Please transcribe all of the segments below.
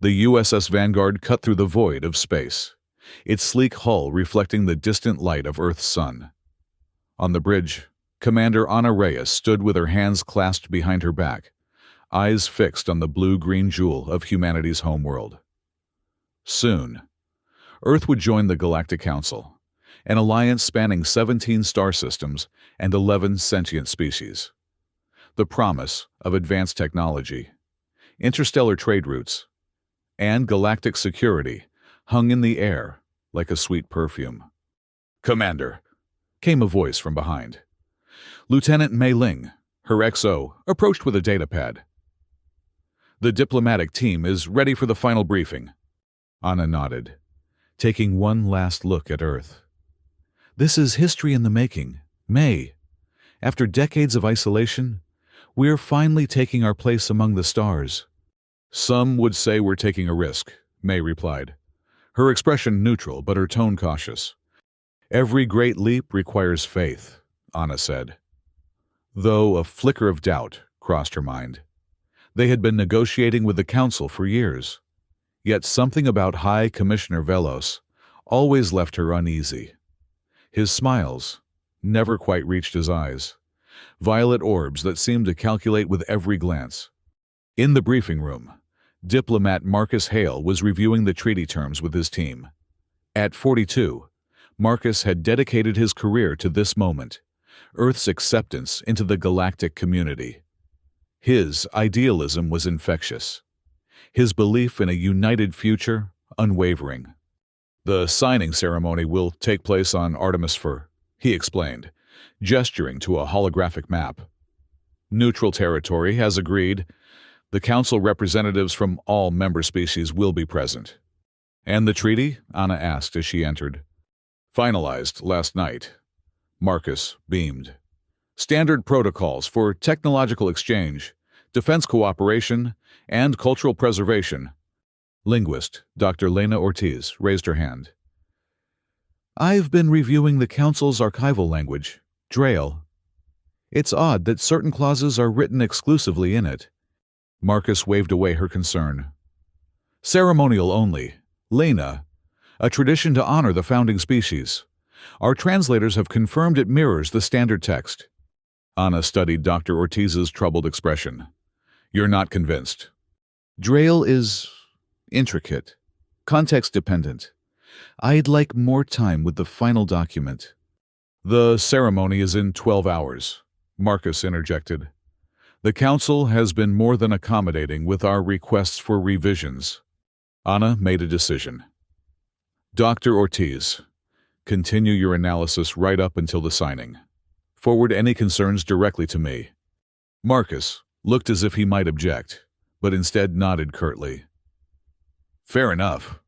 The USS Vanguard cut through the void of space, its sleek hull reflecting the distant light of Earth's sun. On the bridge, Commander Ana Reyes stood with her hands clasped behind her back, eyes fixed on the blue-green jewel of humanity's homeworld. Soon, Earth would join the Galactic Council, an alliance spanning 17 star systems and 11 sentient species. The promise of advanced technology, interstellar trade routes, and galactic security hung in the air like a sweet perfume. "Commander," came a voice from behind. Lieutenant Mei Ling, her XO, approached with a datapad. "The diplomatic team is ready for the final briefing." Ana nodded, taking one last look at Earth. "This is history in the making, Mei. After decades of isolation, we're finally taking our place among the stars." "Some would say we're taking a risk," Mei replied, her expression neutral but her tone cautious. "Every great leap requires faith," Ana said. Though a flicker of doubt crossed her mind. They had been negotiating with the Council for years. Yet something about High Commissioner Velos always left her uneasy. His smiles never quite reached his eyes, violet orbs that seemed to calculate with every glance. In the briefing room, diplomat Marcus Hale was reviewing the treaty terms with his team. At 42, Marcus had dedicated his career to this moment, Earth's acceptance into the galactic community. His idealism was infectious, his belief in a united future unwavering. "The signing ceremony will take place on Artemis IV," he explained, gesturing to a holographic map. "Neutral territory has agreed. The Council representatives from all member species will be present." "And the treaty?" Ana asked as she entered. "Finalized last night." Marcus beamed. "Standard protocols for technological exchange, defense cooperation, and cultural preservation." Linguist Dr. Lena Ortiz raised her hand. "I've been reviewing the Council's archival language, Drail. It's odd that certain clauses are written exclusively in it." Marcus waved away her concern. "Ceremonial only. Lena, a tradition to honor the founding species. Our translators have confirmed it mirrors the standard text." Ana studied Dr. Ortiz's troubled expression. "You're not convinced." "Drail is intricate, context-dependent. I'd like more time with the final document." "The ceremony is in 12 hours," Marcus interjected. "The Council has been more than accommodating with our requests for revisions." Ana made a decision. "Dr. Ortiz, continue your analysis right up until the signing. Forward any concerns directly to me." Marcus looked as if he might object, but instead nodded curtly. "Fair enough.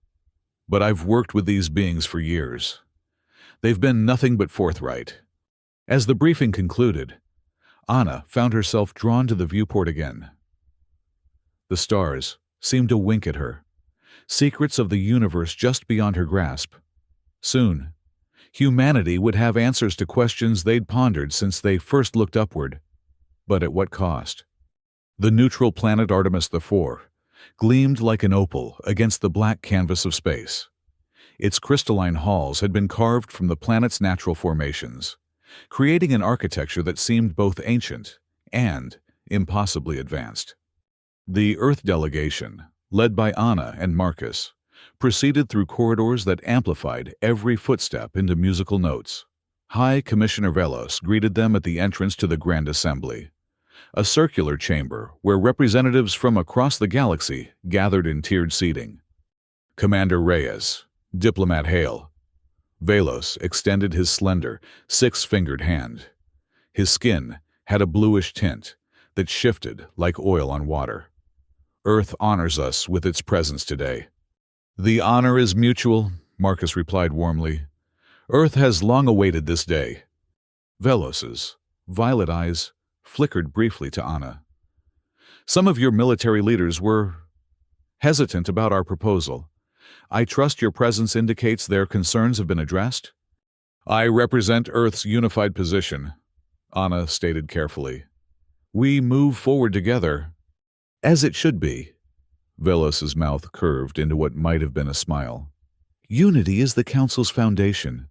But I've worked with these beings for years. They've been nothing but forthright." As the briefing concluded, Ana found herself drawn to the viewport again. The stars seemed to wink at her, secrets of the universe just beyond her grasp. Soon, humanity would have answers to questions they'd pondered since they first looked upward. But at what cost? The neutral planet Artemis IV gleamed like an opal against the black canvas of space. Its crystalline halls had been carved from the planet's natural formations, creating an architecture that seemed both ancient and impossibly advanced. The Earth delegation, led by Ana and Marcus, proceeded through corridors that amplified every footstep into musical notes. High Commissioner Velos greeted them at the entrance to the Grand Assembly, a circular chamber where representatives from across the galaxy gathered in tiered seating. Commander Reyes, Diplomat Hale. Velos extended his slender, six-fingered hand. His skin had a bluish tint that shifted like oil on water. "Earth honors us with its presence today." "The honor is mutual," Marcus replied warmly. "Earth has long awaited this day." Velos's violet eyes flickered briefly to Ana. "Some of your military leaders were hesitant about our proposal. I trust your presence indicates their concerns have been addressed?" "I represent Earth's unified position," Ana stated carefully. "We move forward together." "As it should be," Velos's mouth curved into what might have been a smile. Unity is the Council's foundation.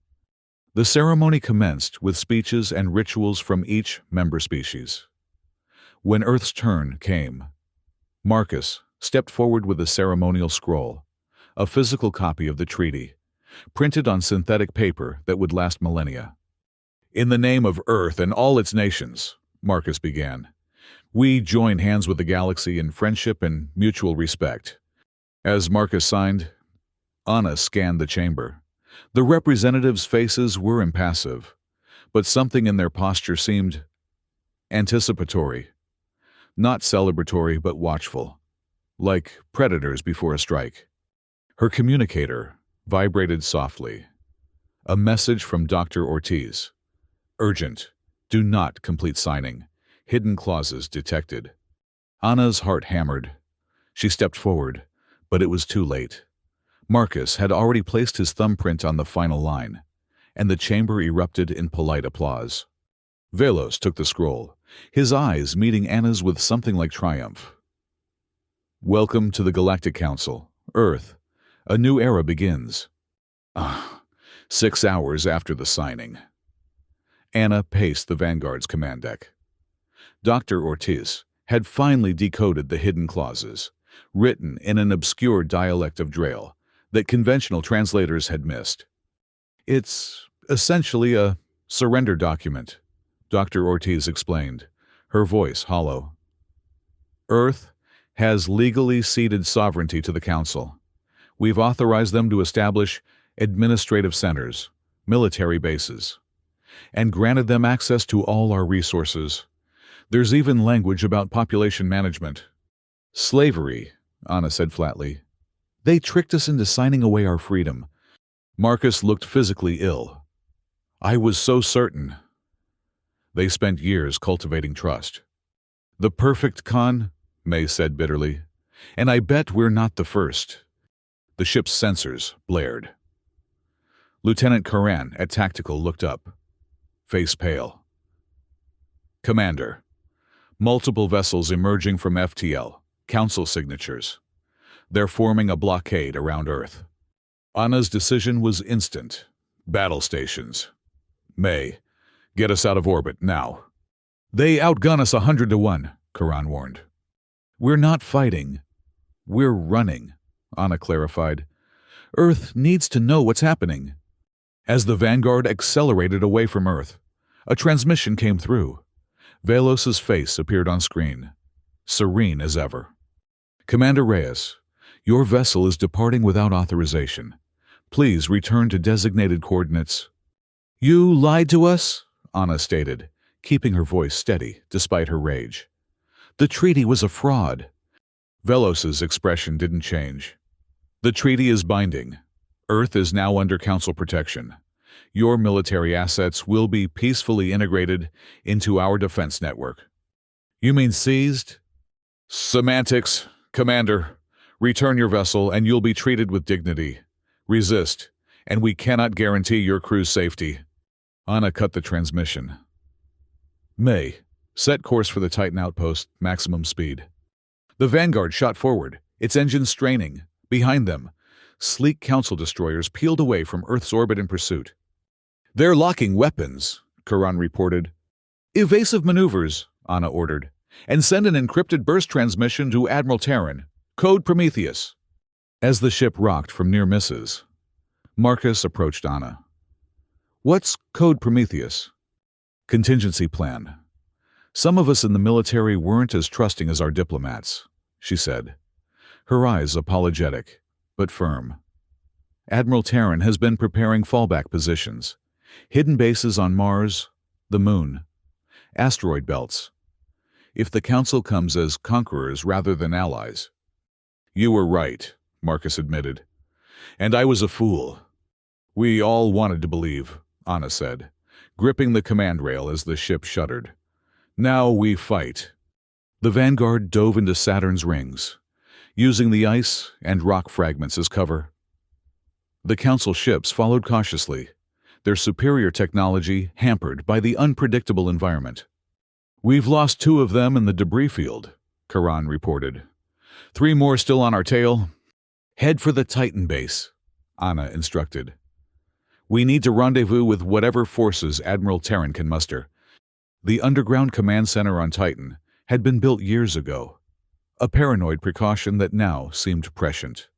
The ceremony commenced with speeches and rituals from each member species. When Earth's turn came, Marcus stepped forward with a ceremonial scroll, a physical copy of the treaty, printed on synthetic paper that would last millennia. "In the name of Earth and all its nations," Marcus began, "we join hands with the galaxy in friendship and mutual respect." As Marcus signed, Anna scanned the chamber. The representatives' faces were impassive, but something in their posture seemed anticipatory. Not celebratory, but watchful, like predators before a strike. Her communicator vibrated softly. A message from Dr. Ortiz. "Urgent. Do not complete signing. Hidden clauses detected." Anna's heart hammered. She stepped forward, but it was too late. Marcus had already placed his thumbprint on the final line, and the chamber erupted in polite applause. Velos took the scroll, his eyes meeting Anna's with something like triumph. "Welcome to the Galactic Council, Earth. A new era begins." 6 hours after the signing. Anna paced the Vanguard's command deck. Dr. Ortiz had finally decoded the hidden clauses, written in an obscure dialect of Drail that conventional translators had missed. "It's essentially a surrender document," Dr. Ortiz explained, her voice hollow. "Earth has legally ceded sovereignty to the Council. We've authorized them to establish administrative centers, military bases, and granted them access to all our resources. There's even language about population management." "Slavery," Anna said flatly. "They tricked us into signing away our freedom." Marcus looked physically ill. "I was so certain." "They spent years cultivating trust." "The perfect con," May said bitterly. "And I bet we're not the first." The ship's sensors blared. Lieutenant Karan at Tactical looked up, face pale. "Commander, multiple vessels emerging from FTL, Council signatures. They're forming a blockade around Earth." Anna's decision was instant. "Battle stations. May, get us out of orbit now." "They outgun us 100 to 1, Karan warned. "We're not fighting. We're running," Anna clarified. "Earth needs to know what's happening." As the Vanguard accelerated away from Earth, a transmission came through. Velos's face appeared on screen, serene as ever. "Commander Reyes, your vessel is departing without authorization. Please return to designated coordinates." "You lied to us?" Anna stated, keeping her voice steady despite her rage. "The treaty was a fraud." Velos's expression didn't change. "The treaty is binding. Earth is now under Council protection. Your military assets will be peacefully integrated into our defense network." "You mean seized?" "Semantics. Commander, return your vessel and you'll be treated with dignity. Resist, and we cannot guarantee your crew's safety." Anna cut the transmission. "May, set course for the Titan outpost, maximum speed." The Vanguard shot forward, its engines straining. Behind them, sleek Council destroyers peeled away from Earth's orbit in pursuit. "They're locking weapons," Karan reported. "Evasive maneuvers," Anna ordered, "and send an encrypted burst transmission to Admiral Terran, code Prometheus." As the ship rocked from near misses, Marcus approached Anna. "What's code Prometheus?" "Contingency plan. Some of us in the military weren't as trusting as our diplomats," she said, her eyes apologetic, but firm. "Admiral Terran has been preparing fallback positions, hidden bases on Mars, the Moon, asteroid belts. If the Council comes as conquerors rather than allies." "You were right," Marcus admitted. "And I was a fool." "We all wanted to believe," Anna said, gripping the command rail as the ship shuddered. "Now we fight." The Vanguard dove into Saturn's rings, using the ice and rock fragments as cover. The Council ships followed cautiously, their superior technology hampered by the unpredictable environment. "We've lost 2 of them in the debris field," Karan reported. 3 more still on our tail. Head for the Titan base, Anna instructed. We need to rendezvous with whatever forces Admiral Terran can muster. The underground command center on Titan had been built years ago, a paranoid precaution that now seemed prescient.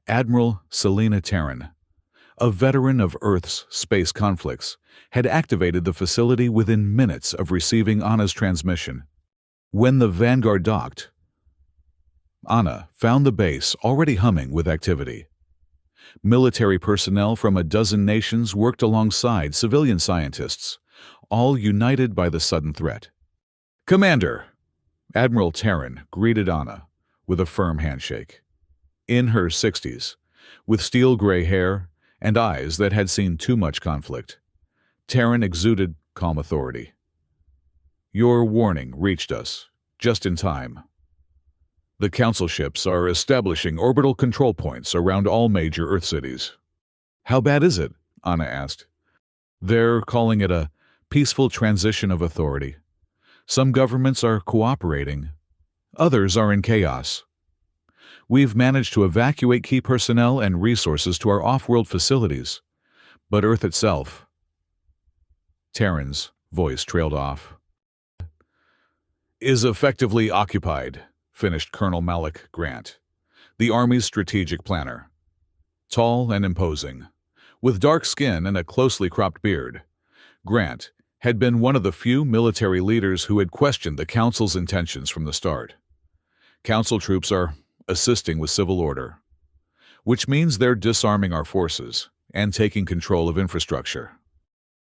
Admiral Selena Terran, a veteran of Earth's space conflicts, had activated the facility within minutes of receiving Anna's transmission. When the Vanguard docked, Anna found the base already humming with activity. Military personnel from a dozen nations worked alongside civilian scientists, all united by the sudden threat. "Commander!" Admiral Terran greeted Anna with a firm handshake. In her 60s, with steel-gray hair and eyes that had seen too much conflict, Terran exuded calm authority. "Your warning reached us, just in time. The Council ships are establishing orbital control points around all major Earth cities." "How bad is it?" Anna asked. "They're calling it a peaceful transition of authority. Some governments are cooperating. Others are in chaos. We've managed to evacuate key personnel and resources to our off-world facilities. But Earth itself..." Terran's voice trailed off. "Is effectively occupied," finished Colonel Malik Grant, the Army's strategic planner. Tall and imposing, with dark skin and a closely cropped beard, Grant had been one of the few military leaders who had questioned the Council's intentions from the start. Council troops are assisting with civil order, which means they're disarming our forces and taking control of infrastructure.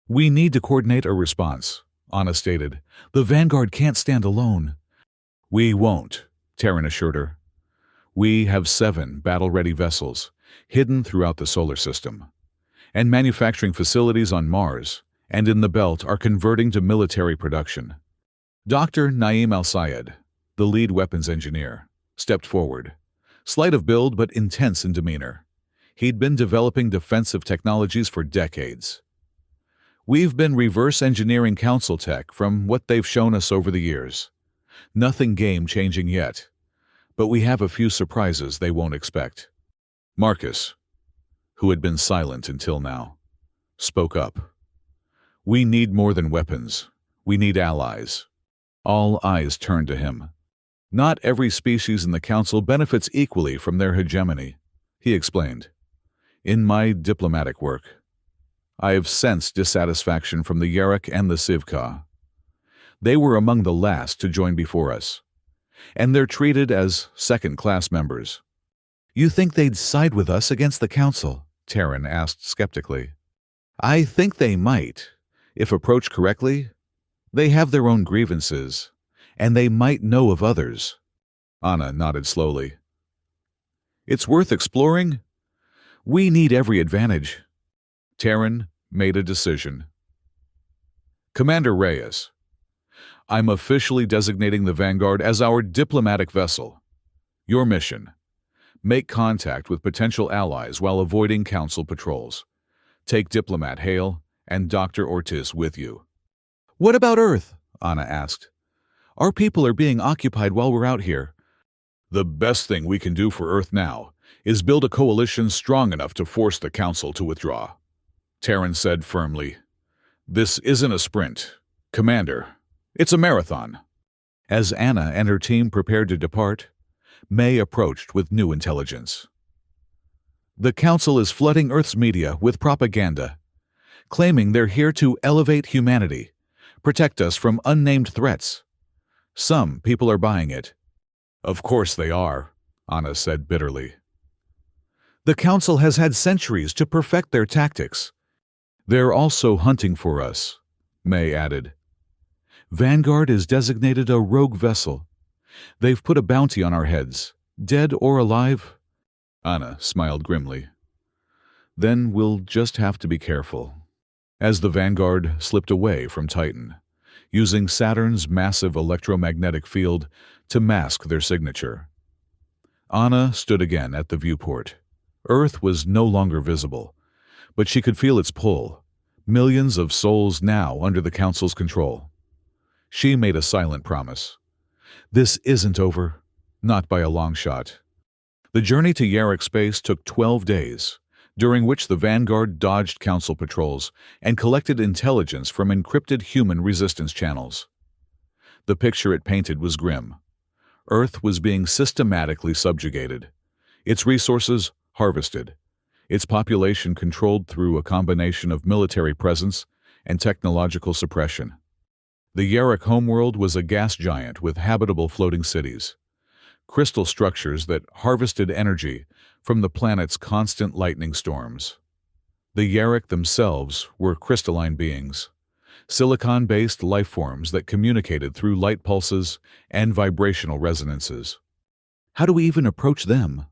"We need to coordinate a response," Anna stated. "The Vanguard can't stand alone." "We won't," Terran assured her. "We have 7 battle-ready vessels hidden throughout the solar system, and manufacturing facilities on Mars and in the Belt are converting to military production." Dr. Naeem Al-Sayed, the lead weapons engineer, stepped forward, slight of build but intense in demeanor. He'd been developing defensive technologies for decades. "We've been reverse engineering Council tech from what they've shown us over the years. Nothing game-changing yet, but we have a few surprises they won't expect." Marcus, who had been silent until now, spoke up. "We need more than weapons. We need allies." All eyes turned to him. "Not every species in the Council benefits equally from their hegemony," he explained. "In my diplomatic work, I have sensed dissatisfaction from the Yarok and the Sivka. They were among the last to join before us, and they're treated as second-class members." "You think they'd side with us against the Council?" Terran asked skeptically. "I think they might, if approached correctly. They have their own grievances, and they might know of others." Anna nodded slowly. "It's worth exploring. We need every advantage." Terran made a decision. "Commander Reyes, I'm officially designating the Vanguard as our diplomatic vessel. Your mission: make contact with potential allies while avoiding Council patrols. Take Diplomat Hale and Dr. Ortiz with you." "What about Earth?" Anna asked. "Our people are being occupied while we're out here." "The best thing we can do for Earth now is build a coalition strong enough to force the Council to withdraw," Terran said firmly. "This isn't a sprint, Commander. It's a marathon." As Anna and her team prepared to depart, May approached with new intelligence. "The Council is flooding Earth's media with propaganda, claiming they're here to elevate humanity, protect us from unnamed threats. Some people are buying it." "Of course they are," Anna said bitterly. "The Council has had centuries to perfect their tactics." "They're also hunting for us," May added. "Vanguard is designated a rogue vessel. They've put a bounty on our heads, dead or alive." Anna smiled grimly. "Then we'll just have to be careful." As the Vanguard slipped away from Titan, using Saturn's massive electromagnetic field to mask their signature, Anna stood again at the viewport. Earth was no longer visible, but she could feel its pull, millions of souls now under the Council's control. She made a silent promise. "This isn't over. Not by a long shot. The journey to Yarrick space took 12 days, during which the Vanguard dodged Council patrols and collected intelligence from encrypted human resistance channels. The picture it painted was grim. Earth was being systematically subjugated, its resources harvested, its population controlled through a combination of military presence and technological suppression. The Yarrick homeworld was a gas giant with habitable floating cities, crystal structures that harvested energy from the planet's constant lightning storms. The Yarrick themselves were crystalline beings, silicon-based life forms that communicated through light pulses and vibrational resonances. "How do we even approach them?"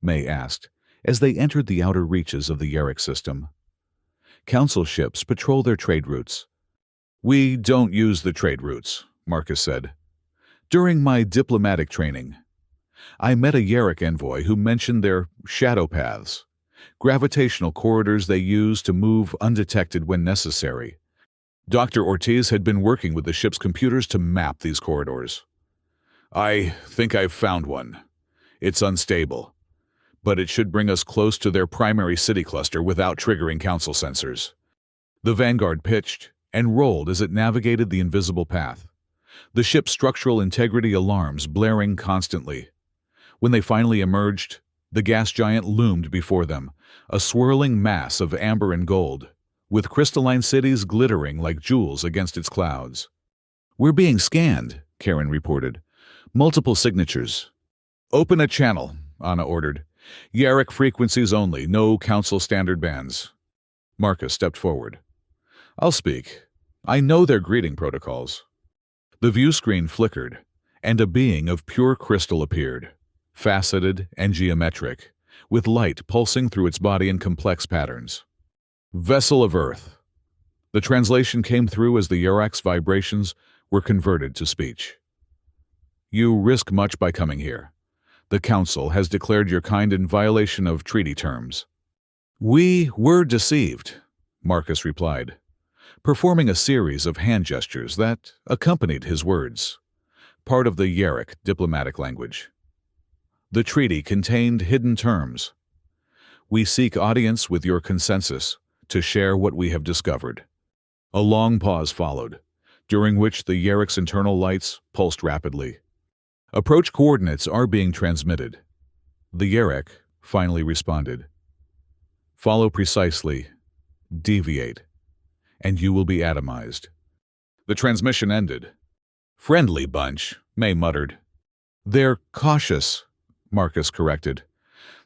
May asked, as they entered the outer reaches of the Yarrick system. "Council ships patrol their trade routes." "We don't use the trade routes," Marcus said. "During my diplomatic training, I met a Yarrick envoy who mentioned their shadow paths, gravitational corridors they use to move undetected when necessary. Dr. Ortiz had been working with the ship's computers to map these corridors. I think I've found one. It's unstable, but it should bring us close to their primary city cluster without triggering Council sensors." The Vanguard pitched and rolled as it navigated the invisible path, the ship's structural integrity alarms blaring constantly. When they finally emerged, the gas giant loomed before them, a swirling mass of amber and gold, with crystalline cities glittering like jewels against its clouds. "We're being scanned," Karen reported. "Multiple signatures." "Open a channel," Anna ordered. "Yarrick frequencies only, no Council standard bands." Marcus stepped forward. "I'll speak. I know their greeting protocols." The view screen flickered, and a being of pure crystal appeared, faceted and geometric, with light pulsing through its body in complex patterns. "Vessel of Earth." The translation came through as the Yarrick's vibrations were converted to speech. "You risk much by coming here. The Council has declared your kind in violation of treaty terms." "We were deceived," Marcus replied, performing a series of hand gestures that accompanied his words, part of the Yarrick diplomatic language. "The treaty contained hidden terms. We seek audience with your consensus to share what we have discovered." A long pause followed, during which the Yarrick's internal lights pulsed rapidly. "Approach coordinates are being transmitted." The Yarrick finally responded. "Follow precisely, deviate, and you will be atomized." The transmission ended. "Friendly bunch," May muttered. "They're cautious," Marcus corrected.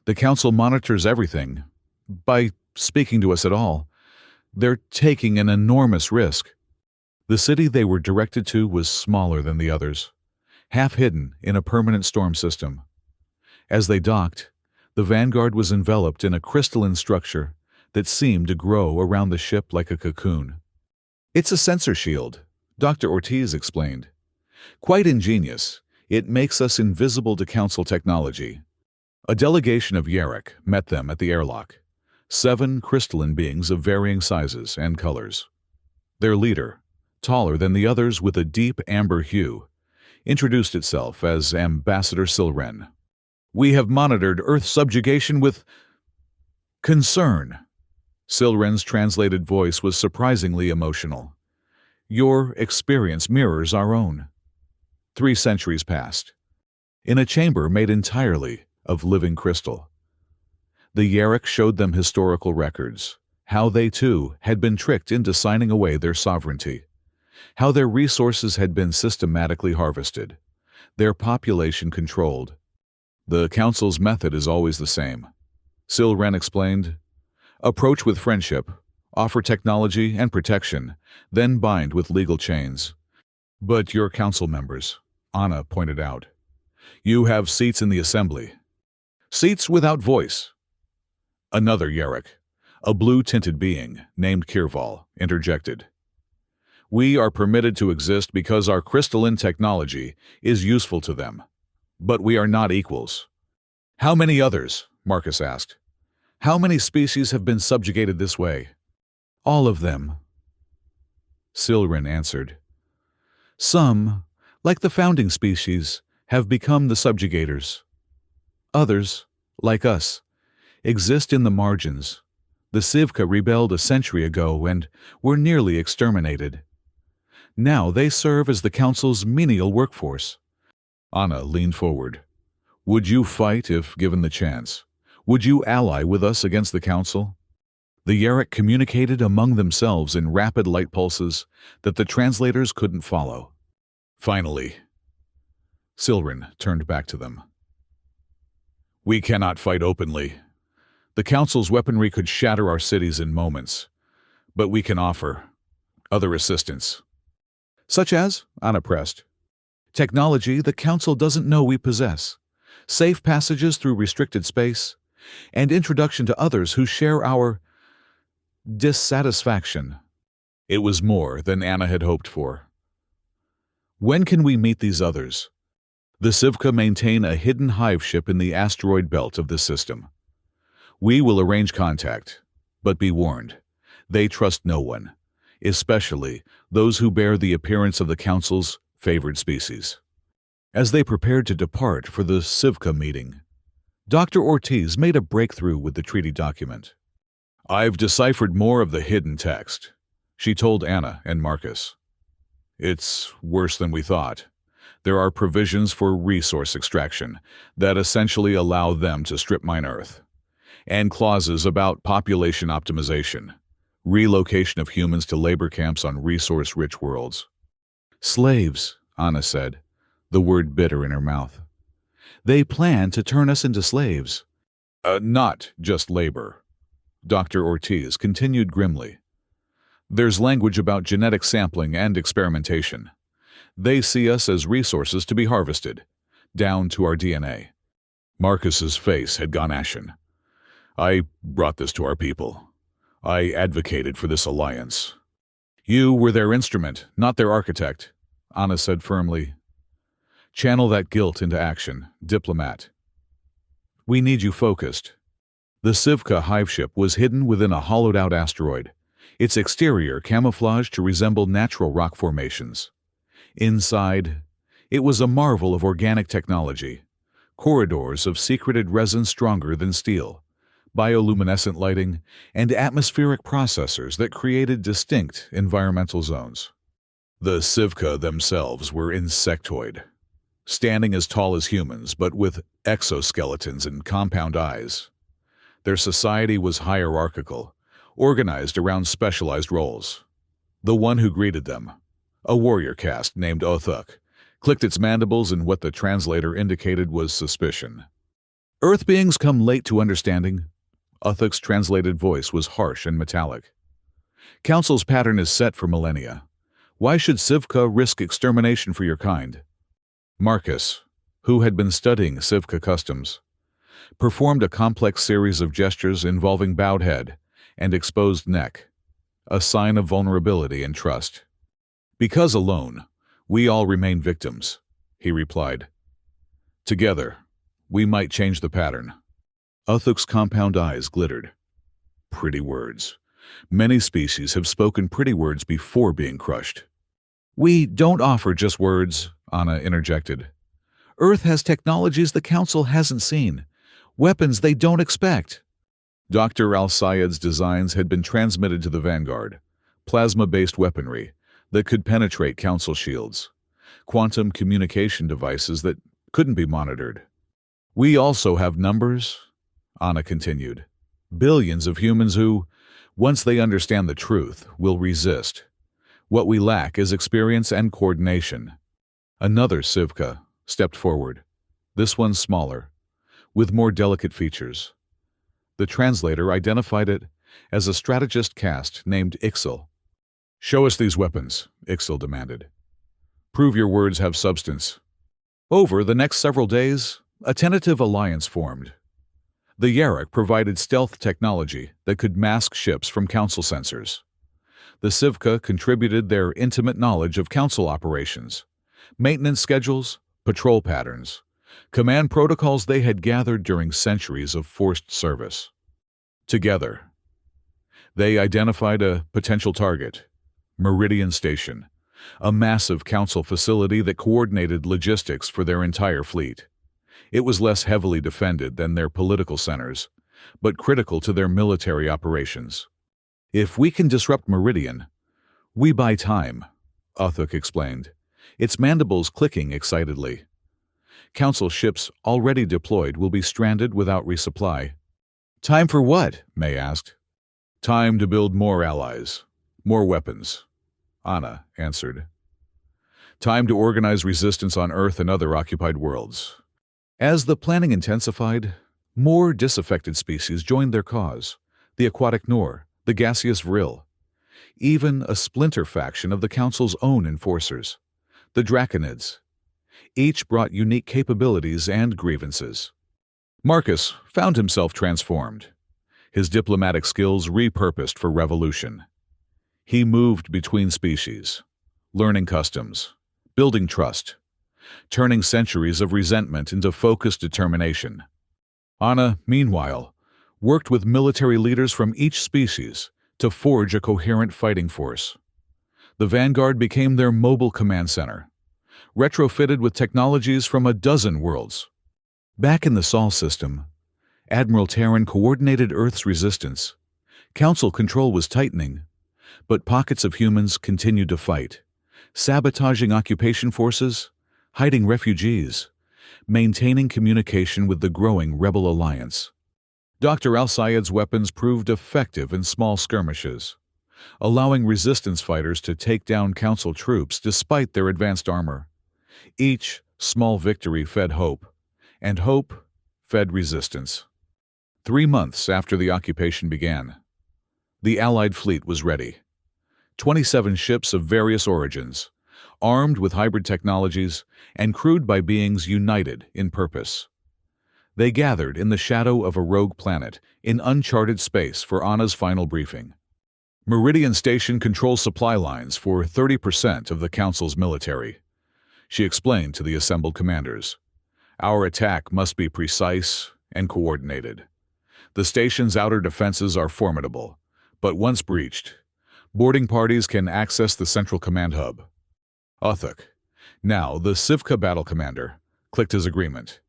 "The Council monitors everything. By speaking to us at all, they're taking an enormous risk." The city they were directed to was smaller than the others, half hidden in a permanent storm system. As they docked, the Vanguard was enveloped in a crystalline structure that seemed to grow around the ship like a cocoon. "It's a sensor shield," Dr. Ortiz explained. "Quite ingenious. It makes us invisible to Council technology." A delegation of Yarrick met them at the airlock, 7 crystalline beings of varying sizes and colors. Their leader, taller than the others with a deep amber hue, introduced itself as Ambassador Silren. "We have monitored Earth subjugation with concern." Silren's translated voice was surprisingly emotional. "Your experience mirrors our own." 3 centuries passed, in a chamber made entirely of living crystal. The Yarrick showed them historical records, how they too had been tricked into signing away their sovereignty, how their resources had been systematically harvested, their population controlled. "The Council's method is always the same," Silren explained. "Approach with friendship, offer technology and protection, then bind with legal chains." "But your Council members," Anna pointed out. "You have seats in the Assembly." "Seats without voice." Another Yarrick, a blue-tinted being named Kirval, interjected. "We are permitted to exist because our crystalline technology is useful to them, but we are not equals." "How many others?" Marcus asked. "How many species have been subjugated this way?" "All of them," Silren answered. "Some, like the founding species, have become the subjugators. Others, like us, exist in the margins. The Sivka rebelled a century ago and were nearly exterminated. Now they serve as the Council's menial workforce. Anna leaned forward. Would you fight if given the chance? Would you ally with us against the Council? The Yarrick communicated among themselves in rapid light pulses that the translators couldn't follow. Finally, Silrin turned back to them. We cannot fight openly. The Council's weaponry could shatter our cities in moments, but we can offer other assistance. Such as, Anna pressed, technology the Council doesn't know we possess, safe passages through restricted space, and introduction to others who share our dissatisfaction. It was more than Anna had hoped for. When can we meet these others? The Sivka maintain a hidden hive ship in the asteroid belt of this system. We will arrange contact, but be warned, they trust no one, especially those who bear the appearance of the Council's favored species. As they prepared to depart for the Sivka meeting, Dr. Ortiz made a breakthrough with the treaty document. I've deciphered more of the hidden text, she told Anna and Marcus. It's worse than we thought. There are provisions for resource extraction that essentially allow them to strip mine Earth, and clauses about population optimization, relocation of humans to labor camps on resource-rich worlds. Slaves, Anna said, the word bitter in her mouth. They plan to turn us into slaves. Not just labor, Dr. Ortiz continued grimly. There's language about genetic sampling and experimentation. They see us as resources to be harvested, down to our DNA. Marcus's face had gone ashen. I brought this to our people. I advocated for this alliance. You were their instrument, not their architect, Anna said firmly. Channel that guilt into action, diplomat. We need you focused. The Sivka hive ship was hidden within a hollowed-out asteroid, its exterior camouflaged to resemble natural rock formations. Inside, it was a marvel of organic technology, corridors of secreted resin stronger than steel, bioluminescent lighting, and atmospheric processors that created distinct environmental zones. The Sivka themselves were insectoid, standing as tall as humans but with exoskeletons and compound eyes. Their society was hierarchical, organized around specialized roles. The one who greeted them, a warrior caste named Othuk, clicked its mandibles in what the translator indicated was suspicion. Earth beings come late to understanding. Othuk's translated voice was harsh and metallic. Council's pattern is set for millennia. Why should Sivka risk extermination for your kind? Marcus, who had been studying Sivka customs, performed a complex series of gestures involving bowed head and exposed neck, a sign of vulnerability and trust. Because alone, we all remain victims, he replied. Together, we might change the pattern. Othuk's compound eyes glittered. Pretty words. Many species have spoken pretty words before being crushed. We don't offer just words, Anna interjected. Earth has technologies the Council hasn't seen, weapons they don't expect. Dr. Al-Sayed's designs had been transmitted to the Vanguard, plasma-based weaponry that could penetrate Council shields, quantum communication devices that couldn't be monitored. We also have numbers, Anna continued. Billions of humans who, once they understand the truth, will resist. What we lack is experience and coordination. Another Sivka stepped forward, this one smaller, with more delicate features. The translator identified it as a strategist caste named Ixil. Show us these weapons, Ixil demanded. Prove your words have substance. Over the next several days, a tentative alliance formed. The Yarrick provided stealth technology that could mask ships from Council sensors. The Sivka contributed their intimate knowledge of Council operations, maintenance schedules, patrol patterns, command protocols they had gathered during centuries of forced service. Together, they identified a potential target, Meridian Station, a massive council facility that coordinated logistics for their entire fleet. It was less heavily defended than their political centers, but critical to their military operations. If we can disrupt Meridian, we buy time, Uthuk explained, its mandibles clicking excitedly. Council ships already deployed will be stranded without resupply. Time for what? May asked. Time to build more allies, more weapons, Anna answered. Time to organize resistance on Earth and other occupied worlds. As the planning intensified, more disaffected species joined their cause, the aquatic Nor, the gaseous Vril, even a splinter faction of the Council's own enforcers, the Draconids. Each brought unique capabilities and grievances. Marcus found himself transformed, his diplomatic skills repurposed for revolution. He moved between species, learning customs, building trust, turning centuries of resentment into focused determination. Anna, meanwhile, worked with military leaders from each species to forge a coherent fighting force. The Vanguard became their mobile command center, retrofitted with technologies from a dozen worlds. Back in the Sol system, Admiral Terran coordinated Earth's resistance. Council control was tightening, but pockets of humans continued to fight, sabotaging occupation forces, hiding refugees, maintaining communication with the growing rebel alliance. Dr. Al-Sayed's weapons proved effective in small skirmishes, allowing resistance fighters to take down Council troops despite their advanced armor. Each small victory fed hope, and hope fed resistance. 3 months after the occupation began, the Allied fleet was ready. 27 ships of various origins, armed with hybrid technologies and crewed by beings united in purpose. They gathered in the shadow of a rogue planet in uncharted space for Anna's final briefing. Meridian Station controls supply lines for 30% of the Council's military. She explained to the assembled commanders. Our attack must be precise and coordinated. The station's outer defenses are formidable, but once breached, boarding parties can access the central command hub. Uthuk, now the Sivka battle commander, clicked his agreement.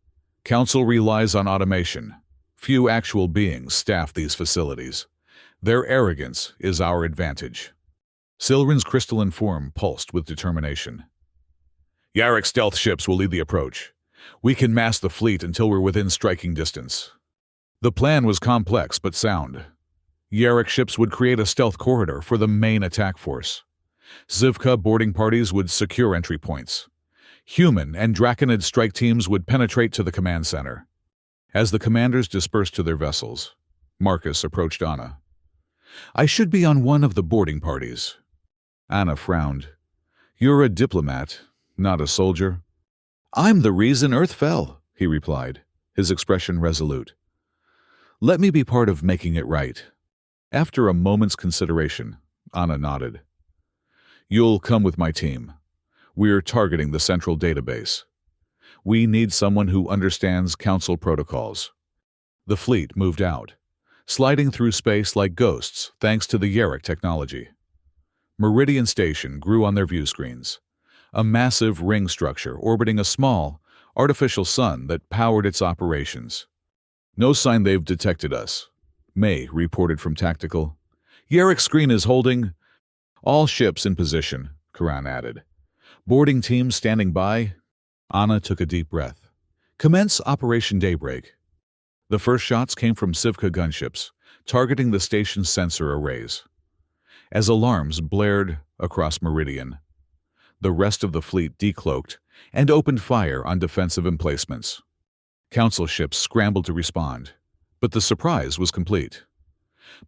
Council relies on automation. Few actual beings staff these facilities. Their arrogance is our advantage. Silrin's crystalline form pulsed with determination. Yarrick stealth ships will lead the approach. We can mass the fleet until we're within striking distance. The plan was complex but sound. Yarrick ships would create a stealth corridor for the main attack force. Zivka boarding parties would secure entry points. Human and Draconid strike teams would penetrate to the command center. As the commanders dispersed to their vessels, Marcus approached Anna. I should be on one of the boarding parties. Anna frowned. You're a diplomat, not a soldier. I'm the reason Earth fell, he replied, his expression resolute. Let me be part of making it right. After a moment's consideration, Anna nodded. You'll come with my team. We're targeting the central database. We need someone who understands Council protocols. The fleet moved out, sliding through space like ghosts thanks to the Yarrick technology. Meridian Station grew on their view screens, a massive ring structure orbiting a small, artificial sun that powered its operations. No sign they've detected us, May reported from Tactical. Yarrick's screen is holding. All ships in position, Karan added. Boarding teams standing by. Anna took a deep breath. Commence Operation Daybreak. The first shots came from Sivka gunships, targeting the station's sensor arrays. As alarms blared across Meridian, the rest of the fleet decloaked and opened fire on defensive emplacements. Council ships scrambled to respond, but the surprise was complete.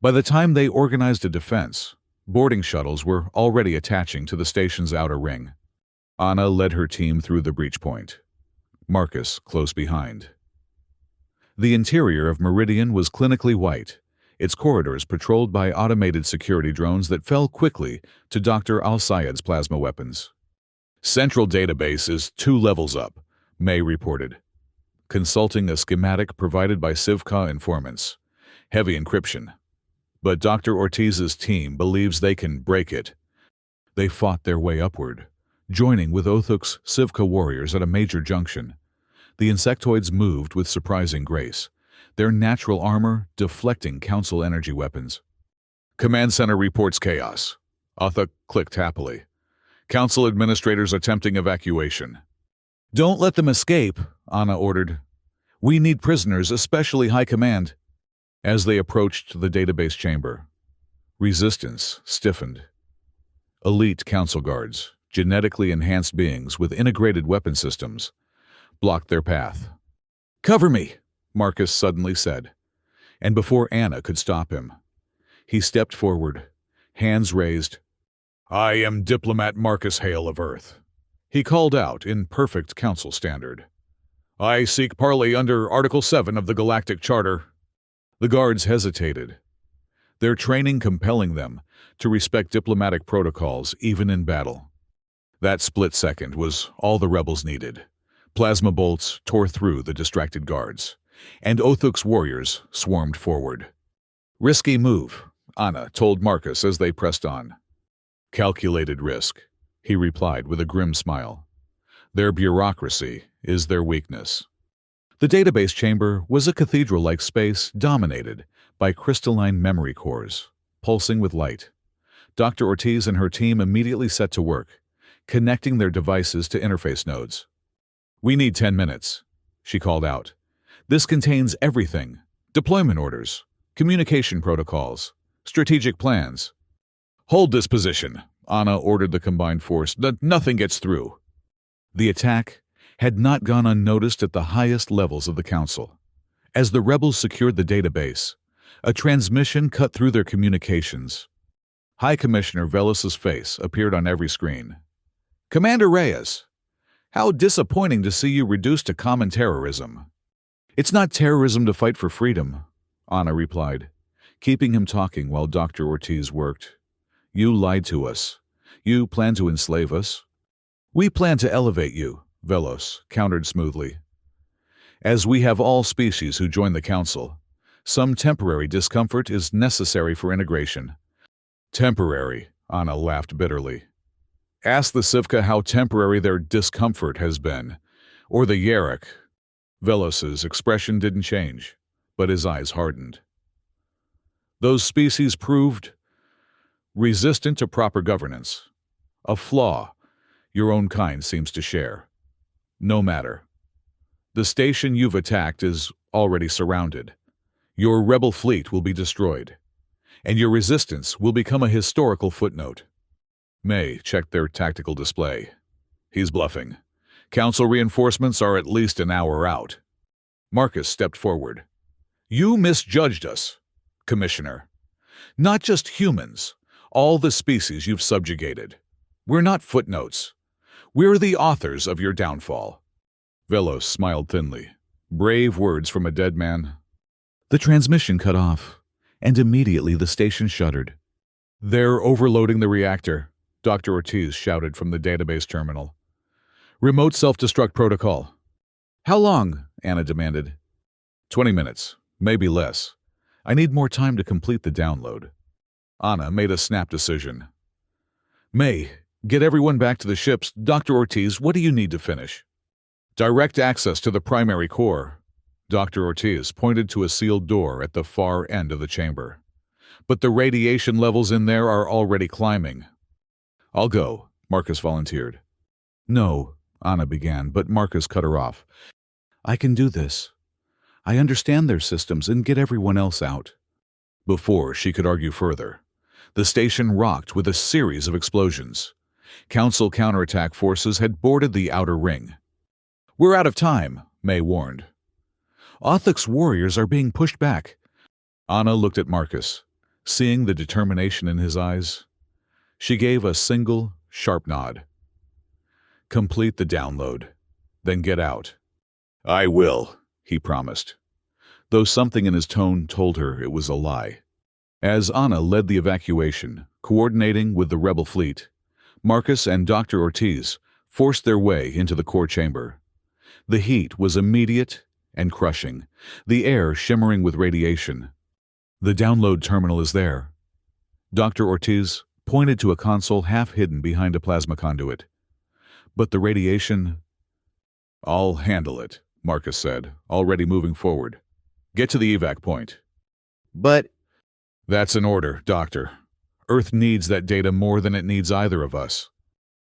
By the time they organized a defense, boarding shuttles were already attaching to the station's outer ring. Anna led her team through the breach point, Marcus close behind. The interior of Meridian was clinically white, its corridors patrolled by automated security drones that fell quickly to Dr. Al-Sayed's plasma weapons. Central database is 2 levels up, May reported, consulting a schematic provided by Sivka informants. Heavy encryption. But Dr. Ortiz's team believes they can break it. They fought their way upward, joining with Othuk's Sivka warriors at a major junction. The insectoids moved with surprising grace, their natural armor deflecting Council energy weapons. Command Center reports chaos. Othuk clicked happily. Council administrators attempting evacuation. Don't let them escape, Anna ordered. We need prisoners, especially High Command. As they approached the database chamber, resistance stiffened. Elite Council guards, genetically enhanced beings with integrated weapon systems, blocked their path. Cover me, Marcus suddenly said, and before Anna could stop him, he stepped forward, hands raised. I am Diplomat Marcus Hale of Earth, he called out in perfect Council standard. I seek parley under Article 7 of the Galactic Charter. The guards hesitated, their training compelling them to respect diplomatic protocols even in battle. That split second was all the rebels needed. Plasma bolts tore through the distracted guards, and Othuk's warriors swarmed forward. Risky move, Anna told Marcus as they pressed on. Calculated risk, he replied with a grim smile. Their bureaucracy is their weakness. The database chamber was a cathedral-like space dominated by crystalline memory cores, pulsing with light. Dr. Ortiz and her team immediately set to work, connecting their devices to interface nodes. We need 10 minutes, she called out. This contains everything: deployment orders, communication protocols, strategic plans. Hold this position, Anna ordered the combined force. Nothing gets through. The attack had not gone unnoticed at the highest levels of the Council. As the rebels secured the database, a transmission cut through their communications. High Commissioner Velos's face appeared on every screen. Commander Reyes, how disappointing to see you reduced to common terrorism. It's not terrorism to fight for freedom, Anna replied, keeping him talking while Dr. Ortiz worked. You lied to us. You plan to enslave us. We plan to elevate you, Velos countered smoothly. As we have all species who join the Council, some temporary discomfort is necessary for integration. Temporary, Anna laughed bitterly. Ask the Sivka how temporary their discomfort has been, or the Yarrick. Velos's expression didn't change, but his eyes hardened. Those species proved resistant to proper governance, a flaw your own kind seems to share. No matter. The station you've attacked is already surrounded. Your rebel fleet will be destroyed, and your resistance will become a historical footnote. May checked their tactical display. He's bluffing. Council reinforcements are at least an hour out. Marcus stepped forward. You misjudged us, Commissioner. Not just humans, all the species you've subjugated. We're not footnotes. We're the authors of your downfall. Velos smiled thinly. Brave words from a dead man. The transmission cut off, and immediately the station shuddered. They're overloading the reactor, Dr. Ortiz shouted from the database terminal. Remote self-destruct protocol. How long? Anna demanded. 20 minutes, maybe less. I need more time to complete the download. Anna made a snap decision. May, get everyone back to the ships. Dr. Ortiz, what do you need to finish? Direct access to the primary core. Dr. Ortiz pointed to a sealed door at the far end of the chamber. But the radiation levels in there are already climbing. I'll go, Marcus volunteered. No, Anna began, but Marcus cut her off. I can do this. I understand their systems and get everyone else out. Before she could argue further, the station rocked with a series of explosions. Council counterattack forces had boarded the outer ring. We're out of time, May warned. Othuk's warriors are being pushed back. Anna looked at Marcus, seeing the determination in his eyes. She gave a single, sharp nod. Complete the download, then get out. I will, he promised, though something in his tone told her it was a lie. As Anna led the evacuation, coordinating with the rebel fleet, Marcus and Dr. Ortiz forced their way into the core chamber. The heat was immediate and crushing, the air shimmering with radiation. The download terminal is there. Dr. Ortiz pointed to a console half hidden behind a plasma conduit. "But the radiation—" "I'll handle it," Marcus said, already moving forward. "Get to the evac point." But "That's an order, Doctor. Earth needs that data more than it needs either of us."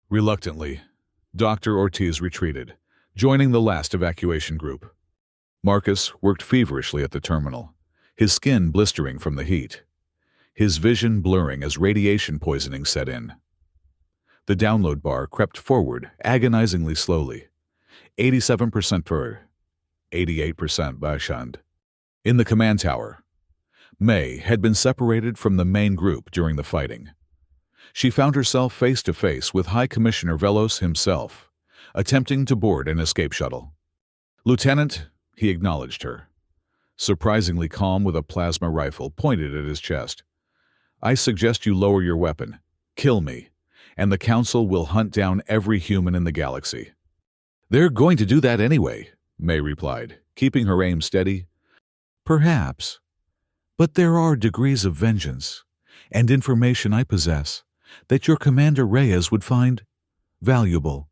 Reluctantly, Dr. Ortiz retreated, joining the last evacuation group. Marcus worked feverishly at the terminal, his skin blistering from the heat, his vision blurring as radiation poisoning set in. The download bar crept forward agonizingly slowly, 87% per, 88% Bashand. In the command tower, May had been separated from the main group during the fighting. She found herself face to face with High Commissioner Velos himself, attempting to board an escape shuttle. "Lieutenant," he acknowledged her, surprisingly calm with a plasma rifle pointed at his chest. "I suggest you lower your weapon, kill me, and the Council will hunt down every human in the galaxy." "They're going to do that anyway," May replied, keeping her aim steady. "Perhaps. But there are degrees of vengeance, and information I possess, that your Commander Reyes would find valuable."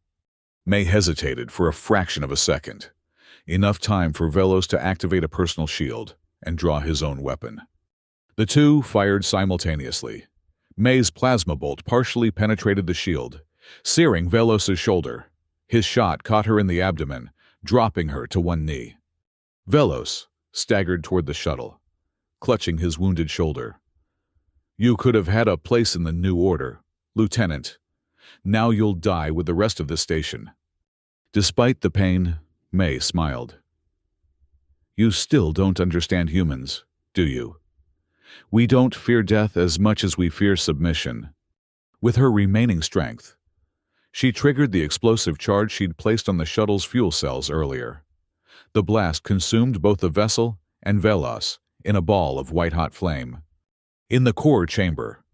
May hesitated for a fraction of a second, enough time for Velos to activate a personal shield and draw his own weapon. The two fired simultaneously. May's plasma bolt partially penetrated the shield, searing Velos's shoulder. His shot caught her in the abdomen, dropping her to one knee. Velos staggered toward the shuttle, clutching his wounded shoulder. "You could have had a place in the New Order, Lieutenant. Now you'll die with the rest of the station." Despite the pain, May smiled. "You still don't understand humans, do you? We don't fear death as much as we fear submission." With her remaining strength, she triggered the explosive charge she'd placed on the shuttle's fuel cells earlier. The blast consumed both the vessel and Velos in a ball of white-hot flame. In the core chamber,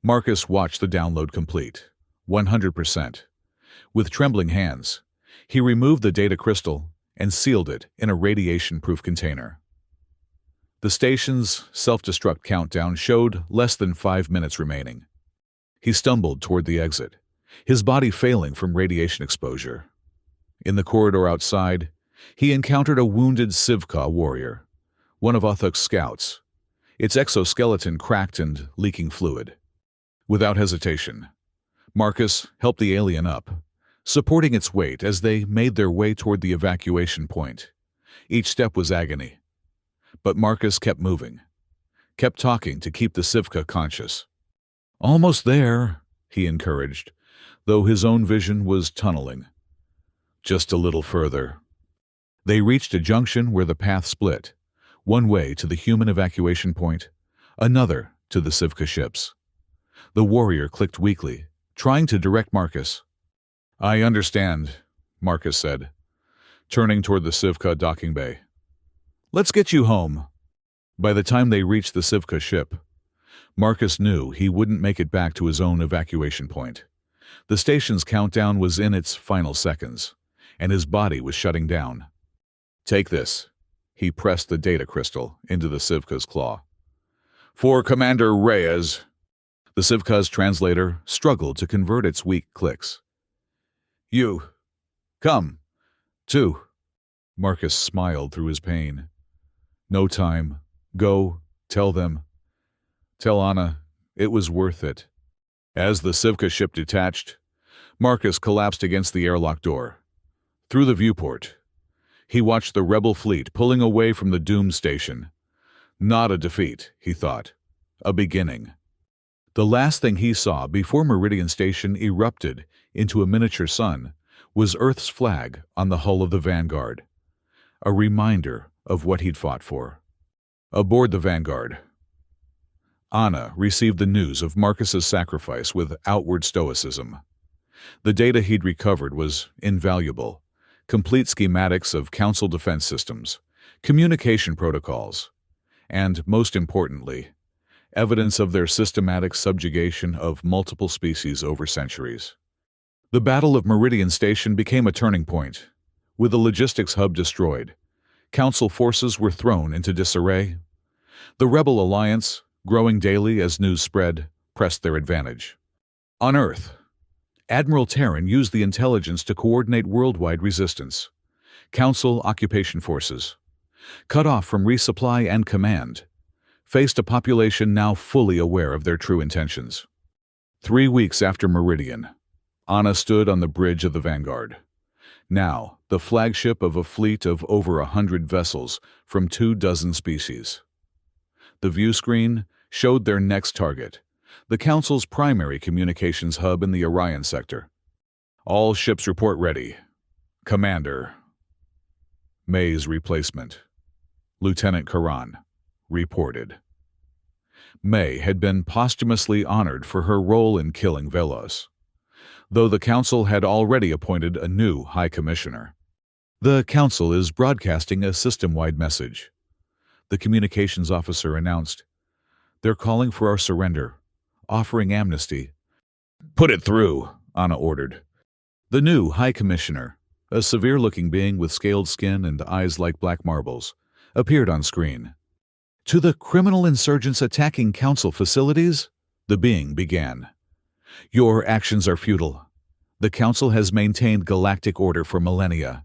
Marcus watched the download complete, 100%. With trembling hands, he removed the data crystal and sealed it in a radiation-proof container. The station's self-destruct countdown showed less than 5 minutes remaining. He stumbled toward the exit, his body failing from radiation exposure. In the corridor outside, he encountered a wounded Sivka warrior, one of Othuk's scouts, its exoskeleton cracked and leaking fluid. Without hesitation, Marcus helped the alien up, supporting its weight as they made their way toward the evacuation point. Each step was agony. But Marcus kept moving, kept talking to keep the Sivka conscious. "Almost there," he encouraged, though his own vision was tunneling. "Just a little further." They reached a junction where the path split, one way to the human evacuation point, another to the Sivka ships. The warrior clicked weakly, trying to direct Marcus. "I understand," Marcus said, turning toward the Sivka docking bay. "Let's get you home." By the time they reached the Sivka ship, Marcus knew he wouldn't make it back to his own evacuation point. The station's countdown was in its final seconds, and his body was shutting down. "Take this." He pressed the data crystal into the Sivka's claw. "For Commander Reyes." The Sivka's translator struggled to convert its weak clicks. "You. Come. Too." Marcus smiled through his pain. "No time. Go. Tell them. Tell Anna it was worth it." As the Sivka ship detached, Marcus collapsed against the airlock door. Through the viewport, he watched the rebel fleet pulling away from the doomed station. Not a defeat, he thought. A beginning. The last thing he saw before Meridian Station erupted into a miniature sun was Earth's flag on the hull of the Vanguard, a reminder of what he'd fought for. Aboard the Vanguard, Anna received the news of Marcus's sacrifice with outward stoicism. The data he'd recovered was invaluable. Complete schematics of Council defense systems, communication protocols, and, most importantly, evidence of their systematic subjugation of multiple species over centuries. The Battle of Meridian Station became a turning point. With the logistics hub destroyed, Council forces were thrown into disarray. The Rebel Alliance, growing daily as news spread, pressed their advantage. On Earth, Admiral Terran used the intelligence to coordinate worldwide resistance. Council occupation forces, cut off from resupply and command, faced a population now fully aware of their true intentions. 3 weeks after Meridian, Anna stood on the bridge of the Vanguard, now the flagship of a fleet of over 100 vessels from 24 species. The view screen showed their next target, the Council's primary communications hub in the Orion sector. All ships report ready. Commander. May's replacement, Lieutenant Karan, reported. May had been posthumously honored for her role in killing Velos, though the Council had already appointed a new High Commissioner. The Council is broadcasting a system-wide message. The communications officer announced, "They're calling for our surrender, offering amnesty." "Put it through," Anna ordered. The new High Commissioner, a severe-looking being with scaled skin and eyes like black marbles, appeared on screen. "To the criminal insurgents attacking Council facilities," the being began. "Your actions are futile. The Council has maintained galactic order for millennia.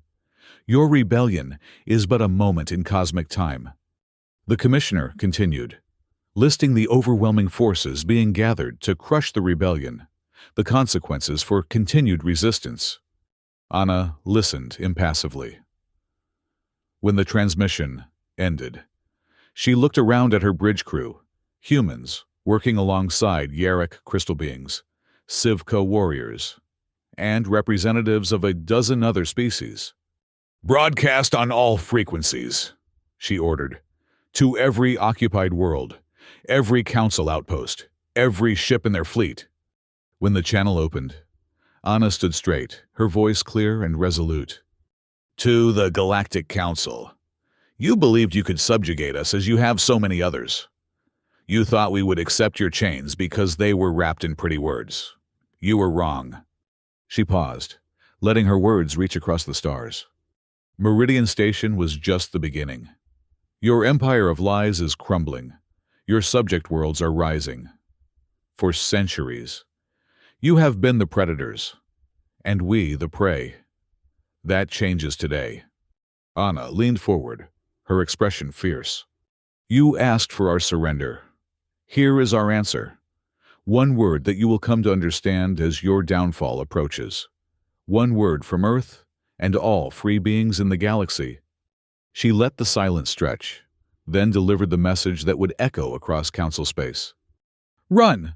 Your rebellion is but a moment in cosmic time." The Commissioner continued, listing the overwhelming forces being gathered to crush the rebellion, the consequences for continued resistance. Anna listened impassively. When the transmission ended, she looked around at her bridge crew, humans working alongside Yarrick crystal beings, Sivka warriors, and representatives of a dozen other species. "Broadcast on all frequencies," she ordered, "to every occupied world, every Council outpost, every ship in their fleet." When the channel opened, Anna stood straight, her voice clear and resolute. "To the Galactic Council. You believed you could subjugate us as you have so many others. You thought we would accept your chains because they were wrapped in pretty words. You were wrong." She paused, letting her words reach across the stars. Meridian Station was just the beginning. Your empire of lies is crumbling. Your subject worlds are rising. For centuries, you have been the predators, and we the prey. That changes today. Anna leaned forward, her expression fierce. "You asked for our surrender. Here is our answer. One word that you will come to understand as your downfall approaches. One word from Earth and all free beings in the galaxy." She let the silence stretch, then delivered the message that would echo across Council space. "Run!"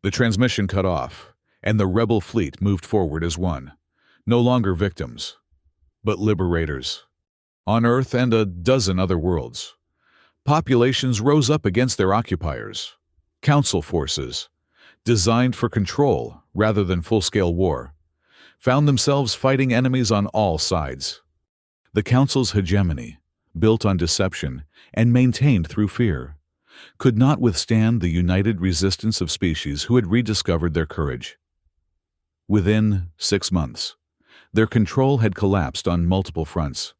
The transmission cut off, and the rebel fleet moved forward as one, no longer victims, but liberators. On Earth and a dozen other worlds, populations rose up against their occupiers. Council forces, designed for control rather than full-scale war, found themselves fighting enemies on all sides. The Council's hegemony, built on deception and maintained through fear, could not withstand the united resistance of species who had rediscovered their courage. Within 6 months, their control had collapsed on multiple fronts.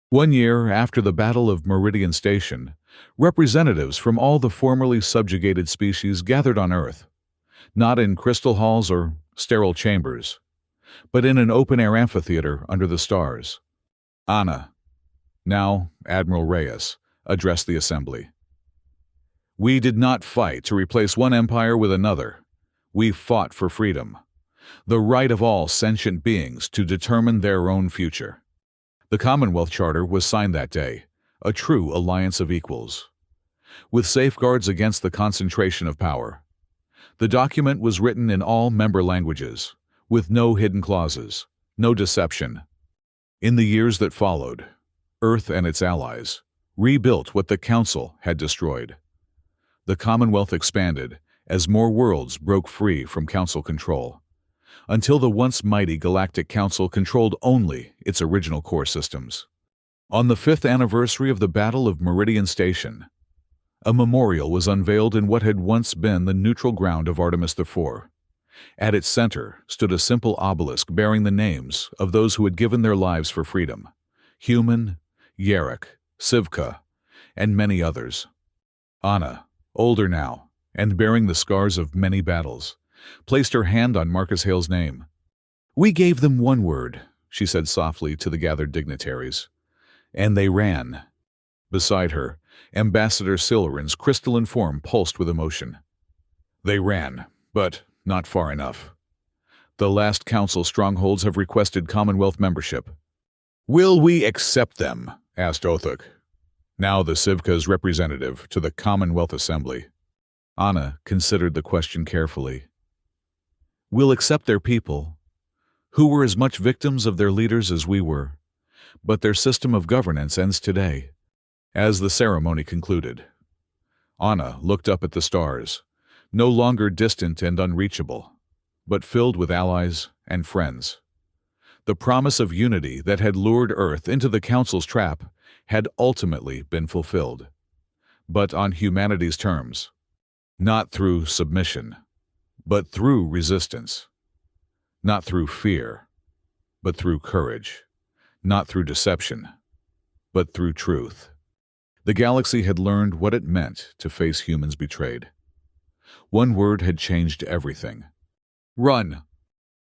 1 year after the Battle of Meridian Station, representatives from all the formerly subjugated species gathered on Earth, not in crystal halls or sterile chambers, but in an open-air amphitheater under the stars. Anna, now Admiral Reyes, addressed the assembly. "We did not fight to replace one empire with another. We fought for freedom, the right of all sentient beings to determine their own future." The Commonwealth Charter was signed that day, a true alliance of equals, with safeguards against the concentration of power. The document was written in all member languages, with no hidden clauses, no deception. In the years that followed, Earth and its allies rebuilt what the Council had destroyed. The Commonwealth expanded as more worlds broke free from Council control, until the once mighty Galactic Council controlled only its original core systems. On the 5th anniversary of the Battle of Meridian Station, a memorial was unveiled in what had once been the neutral ground of Artemis IV. At its center stood a simple obelisk bearing the names of those who had given their lives for freedom: Human, Yarrick, Sivka, and many others. Anna, older now, and bearing the scars of many battles, placed her hand on Marcus Hale's name. "We gave them one word," she said softly to the gathered dignitaries. "And they ran." Beside her, Ambassador Silveran's crystalline form pulsed with emotion. "They ran, but not far enough. The last council strongholds have requested Commonwealth membership." "Will we accept them?" asked Othuk, now the Sivka's representative to the Commonwealth Assembly. Anna considered the question carefully. "We'll accept their people, who were as much victims of their leaders as we were, but their system of governance ends today." As the ceremony concluded, Anna looked up at the stars, no longer distant and unreachable, but filled with allies and friends. The promise of unity that had lured Earth into the Council's trap had ultimately been fulfilled, but on humanity's terms, not through submission, but through resistance, not through fear, but through courage, not through deception, but through truth. The galaxy had learned what it meant to face humans betrayed. One word had changed everything. "Run!"